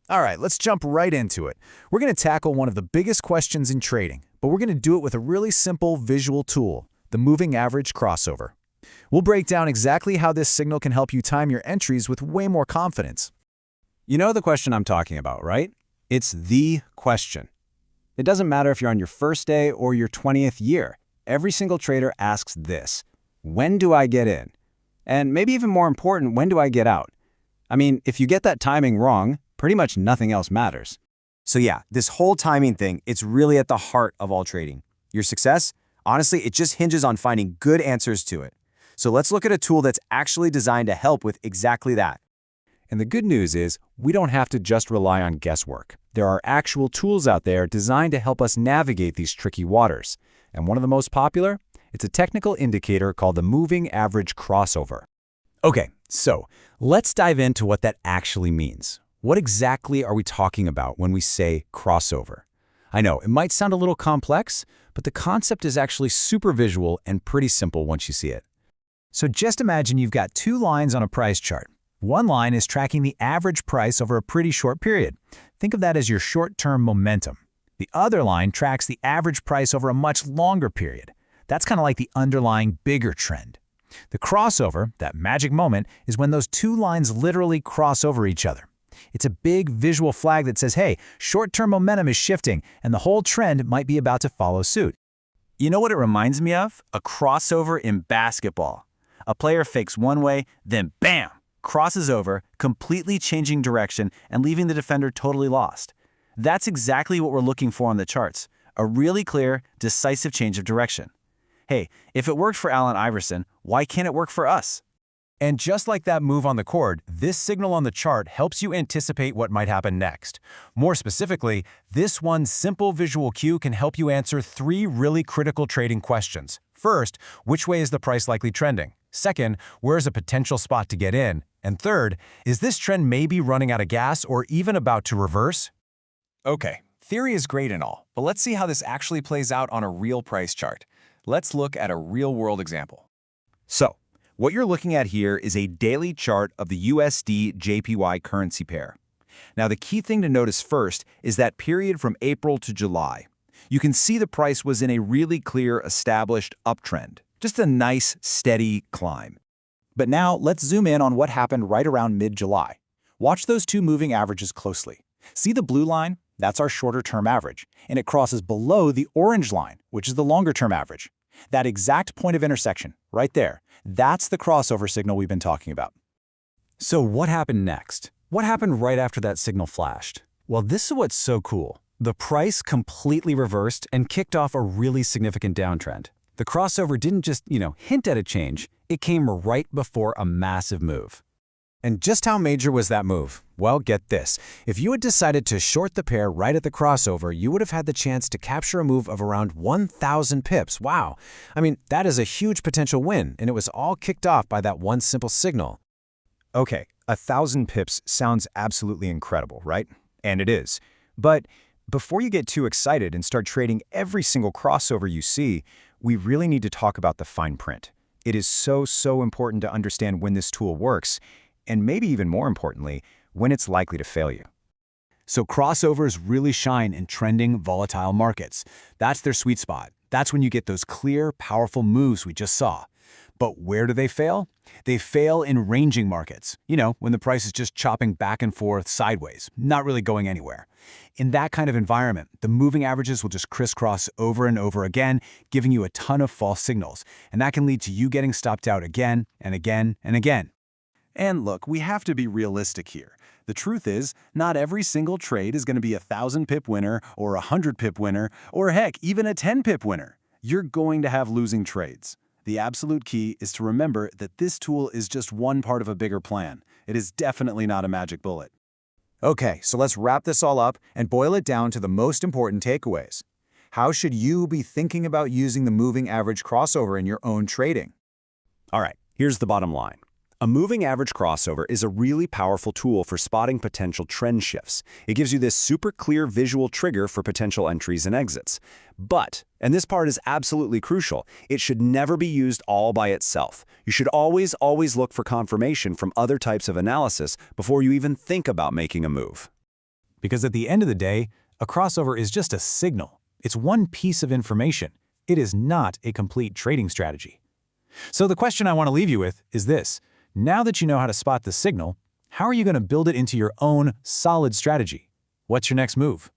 All right, let's jump right into it. We're going to tackle one of the biggest questions in trading, but we're going to do it with a really simple visual tool, the moving average crossover. We'll break down exactly how this signal can help you time your entries with way more confidence. You know the question I'm talking about, right? It's the question. It doesn't matter if you're on your first day or your 20th year. Every single trader asks this: when do I get in? And maybe even more important, when do I get out? I mean, if you get that timing wrong, pretty much nothing else matters. So yeah, this whole timing thing, it's really at the heart of all trading. Your success, honestly, it just hinges on finding good answers to it. So let's look at a tool that's actually designed to help with exactly that. And the good news is, we don't have to just rely on guesswork. There are actual tools out there designed to help us navigate these tricky waters. And one of the most popular? It's a technical indicator called the moving average crossover. Okay, so let's dive into what that actually means. What exactly are we talking about when we say crossover? I know, it might sound a little complex, but the concept is actually super visual and pretty simple once you see it. So just imagine you've got two lines on a price chart. One line is tracking the average price over a pretty short period. Think of that as your short-term momentum. The other line tracks the average price over a much longer period. That's kind of like the underlying bigger trend. The crossover, that magic moment, is when those two lines literally cross over each other. It's a big visual flag that says, hey, short-term momentum is shifting, and the whole trend might be about to follow suit. You know what it reminds me of? A crossover in basketball. A player fakes one way, then bam, crosses over, completely changing direction and leaving the defender totally lost. That's exactly what we're looking for on the charts, a really clear, decisive change of direction. Hey, if it worked for Allen Iverson, why can't it work for us? And just like that move on the chord, this signal on the chart helps you anticipate what might happen next. More specifically, this one simple visual cue can help you answer three really critical trading questions. First, which way is the price likely trending? Second, where's a potential spot to get in? And third, is this trend maybe running out of gas or even about to reverse? Okay, theory is great and all, but let's see how this actually plays out on a real price chart. Let's look at a real-world example. So, what you're looking at here is a daily chart of the USD-JPY currency pair. Now, the key thing to notice first is that period from April to July. You can see the price was in a really clear, established uptrend. Just a nice, steady climb. But now, let's zoom in on what happened right around mid-July. Watch those two moving averages closely. See the blue line? That's our shorter-term average, and it crosses below the orange line, which is the longer-term average. That exact point of intersection, right there, that's the crossover signal we've been talking about. So what happened next? What happened right after that signal flashed? Well, this is what's so cool. The price completely reversed and kicked off a really significant downtrend. The crossover didn't just, hint at a change. It came right before a massive move. And just how major was that move? Well, get this. If you had decided to short the pair right at the crossover, you would have had the chance to capture a move of around 1,000 pips. Wow. I mean, that is a huge potential win, and it was all kicked off by that one simple signal. Okay, 1,000 pips sounds absolutely incredible, right? And it is. But before you get too excited and start trading every single crossover you see, we really need to talk about the fine print. It is so important to understand when this tool works, and maybe even more importantly, when it's likely to fail you. So crossovers really shine in trending, volatile markets. That's their sweet spot. That's when you get those clear, powerful moves we just saw. But where do they fail? They fail in ranging markets. When the price is just chopping back and forth sideways, not really going anywhere. In that kind of environment, the moving averages will just crisscross over and over again, giving you a ton of false signals. And that can lead to you getting stopped out again and again and again. And look, we have to be realistic here. The truth is, not every single trade is going to be a 1,000-pip winner or a 100-pip winner, or heck, even a 10-pip winner. You're going to have losing trades. The absolute key is to remember that this tool is just one part of a bigger plan. It is definitely not a magic bullet. Okay, so let's wrap this all up and boil it down to the most important takeaways. How should you be thinking about using the moving average crossover in your own trading? All right, here's the bottom line. A moving average crossover is a really powerful tool for spotting potential trend shifts. It gives you this super clear visual trigger for potential entries and exits. But, and this part is absolutely crucial, it should never be used all by itself. You should always look for confirmation from other types of analysis before you even think about making a move. Because at the end of the day, a crossover is just a signal. It's one piece of information. It is not a complete trading strategy. So the question I want to leave you with is this. Now that you know how to spot the signal, how are you going to build it into your own solid strategy? What's your next move?